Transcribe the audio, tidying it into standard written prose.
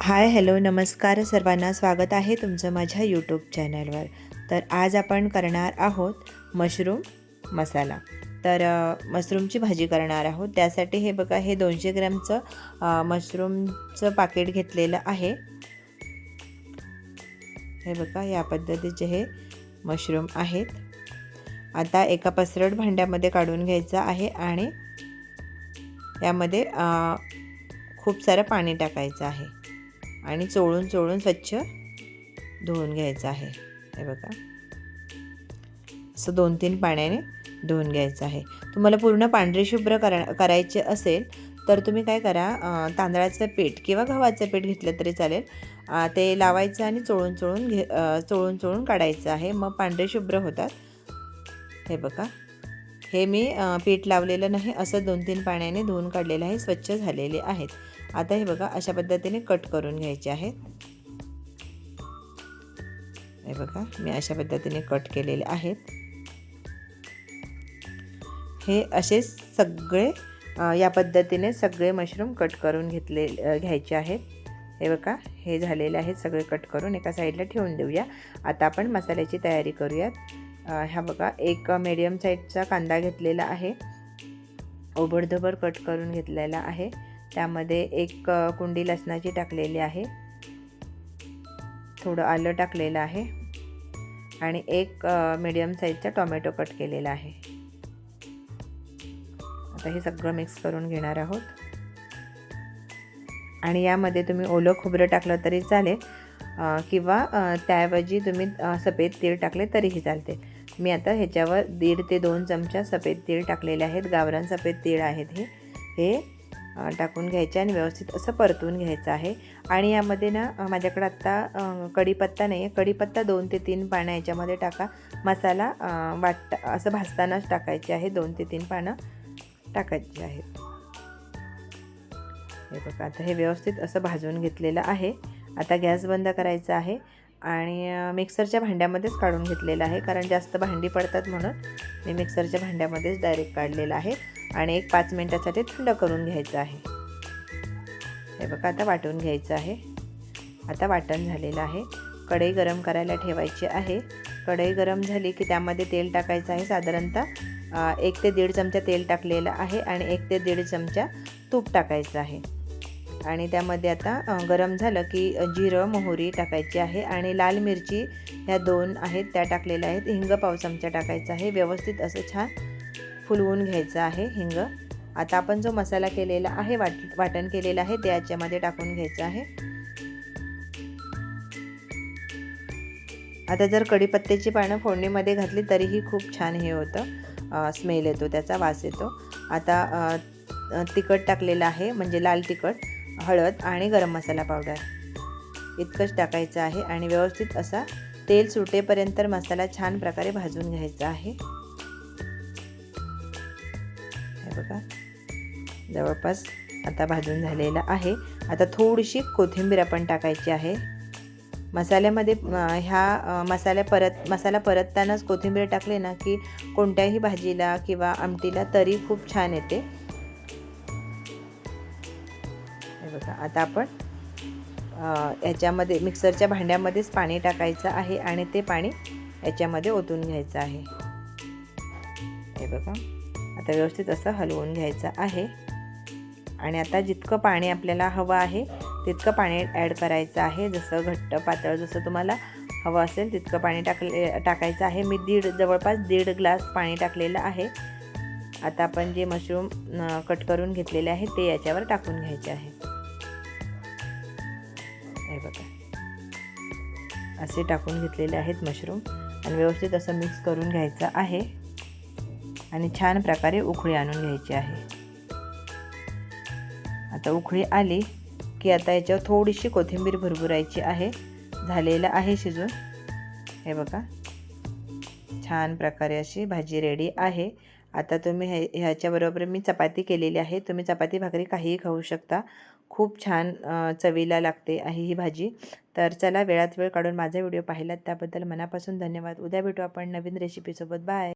Hi hello नमस्कार सर्वांना, स्वागत आहे तुमचं माझ्या यूट्यूब चॅनलवर. तर आज आपण करणार आहोत मशरूम मसाला. तर मशरूमची भाजी करणार आहोत. त्यासाठी हे बघा, हे 200 ग्रॅमचं मशरूमचं पाकिट घेतलेलं आहे. हे बघा, या पद्धतीचे हे मशरूम आहेत. आता एका पसरट भांड्यामध्ये काढून घ्यायचं आहे आणि यामध्ये खूप सारं पाणी टाकायचं आहे आणि चोळून चोळून स्वच्छ धुवून घ्यायचं आहे. हे बघा, असं 2-3 पाण्याने धुवून घ्यायचं आहे. तुम्हाला पूर्ण पांढरी शुभ्र करायचे असेल तर तुम्ही काय करा, तांदळाचं पीठ किंवा गव्हाचं पीठ घेतलं तरी चालेल. ते लावायचं आणि चोळून चोळून चोळून काढायचं आहे. मग पांढरे शुभ्र होतात. हे बघा, हे मी पीठ लावलेलं नाही, असं 2-3 पाण्याने धुवून काढलेलं आहे. स्वच्छ झालेले आहेत. आता हे बघा, अशा पद्धतीने कट करून घ्यायचे आहेत. हे बघा, मी अशा पद्धतीने कट केलेले आहेत. हे असे सगळे या पद्धतीने सगळे मशरूम कट करून घ्यायचे आहेत. हे बघा, हे झालेले आहेत. सगळे कट करून एका साईडला ठेवून देऊया. आता आपण मसाल्याची तयारी करूयात. हा बघा, एक मीडियम साईजचा कांदा घेतलेला आहे, ओबडधोबड कट करून घेतलेला आहे. त्यामध्ये एक कुंडी लसणाची टाकलेली आहे, थोडं आलं टाकलेलं आहे आणि एक मीडियम साईजचा टोमॅटो कट केलेला आहे. आता हे सगळं मिक्स करून घेणार आहोत आणि यामध्ये तुम्ही ओलं खोबरं टाकलं तरी चालेल किंवा त्याऐवजी तुम्ही सफेद तीळ टाकले तरीही चालते. मी आता ह्याच्यावर 1.5 ते 2 चमचा सफेद तीळ टाकलेले आहेत. गावरान सफेद तीळ आहेत हे टाकून घ्यायचे आणि व्यवस्थित असं परतून घ्यायचं आहे. आणि यामध्ये ना, माझ्याकडे आत्ता कढीपत्ता नाही आहे. कढीपत्ता 2 ते 3 पानं याच्यामध्ये टाका. मसाला असं भाजतानाच टाकायचे आहे. 2 ते 3 पानं टाकायची आहेत. हे बघा, आता हे व्यवस्थित असं भाजून घेतलेलं आहे. आता गॅस बंद करायचा आहे आणि मिक्सरच्या भांड्यामध्येच काढून घेतलेलं आहे, कारण जास्त भांडी पडतात म्हणून मी मिक्सरच्या भांड्यामध्येच डायरेक्ट काढलेलं आहे. आणि एक 5 मिनिटासाठी थंड करून घ्यायचं आहे. हे बघा, आता वाटून घ्यायचं आहे. आता वाटण झालेलं आहे. कढई गरम करायला ठेवायची आहे. कढई गरम झाली की त्यामध्ये तेल टाकायचं आहे. साधारणतः 1 ते 1.5 चमचा तेल टाकलेलं आहे आणि 1 ते 1.5 चमचा तूप टाकायचं आहे. आणि त्यामध्ये आता गरम झालं की जिरं मोहरी टाकायची आहे आणि लाल मिरची ह्या 2 आहेत त्या टाकलेल्या आहेत. हिंग पाव चमचा टाकायचा आहे. व्यवस्थित असं छान फुलवून घ्यायचं आहे हिंग. आता आपण जो मसाला केलेला आहे, वाटण केलेलं आहे, ते याच्यामध्ये टाकून घ्यायचं आहे. आता जर कढीपत्त्याची पानं फोडणीमध्ये घातली तरीही खूप छान हे होतं, स्मेल येतो, त्याचा वास येतो. आता तिखट टाकलेलं आहे, म्हणजे लाल तिखट, हळद आणि गरम मसाला पावडर इतकंच टाकायचं आहे. आणि व्यवस्थित असा तेल सुटेपर्यंत मसाला छान प्रकारे भाजून घ्यायचा आहे. हे बघा, जवळपास आता भाजून झालेला आहे. आता थोडीशी कोथिंबीर आपण टाकायची आहे मसाल्यामध्ये. मसाला परततानाच कोथिंबीर टाकले ना की कोणत्याही भाजीला किंवा आमटीला तरी खूप छान येते. हे बघा, आता आपण याच्यामध्ये मिक्सरच्या भांड्यामध्येच पाणी टाकायचं आहे आणि ते पाणी याच्यामध्ये ओतून घ्यायचं आहे. हे बघा, आता व्यवस्थित असं हलवून घ्यायचं आहे. आणि आता जितकं पाणी आपल्याला हवं आहे तितकं पाणी ॲड करायचं आहे. जसं घट्ट पातळ जसं तुम्हाला हवं असेल तितकं पाणी टाकायचं आहे. मी जवळपास 1.5 ग्लास पाणी टाकलेलं आहे. आता आपण जे मशरूम कट करून घेतलेले आहे ते याच्यावर टाकून घ्यायचे आहे. हे बघा, असे टाकून घेतलेले आहेत मशरूम आणि व्यवस्थित असं मिक्स करून घ्यायचं आहे आणि छान प्रकारे उकळी आणून घ्यायची आहे. आता उकळी आली की आता याच्यावर थोडीशी कोथिंबीर भुरभुरायची आहे. झालेलं आहे शिजून. हे बघा, छान प्रकारे अशी भाजी रेडी आहे. आता तुम्ही ह्याच्याबरोबर मी चपाती केलेली आहे. तुम्ही चपाती भाकरी काहीही खाऊ शकता. खूप छान चवीला लागते आहे ही भाजी. तर चला, वेळात वेळ काढून माझा व्हिडिओ पाहिलात त्याबद्दल मनापासून धन्यवाद. उद्या भेटू आपण नवीन रेसिपीसोबत. बाय.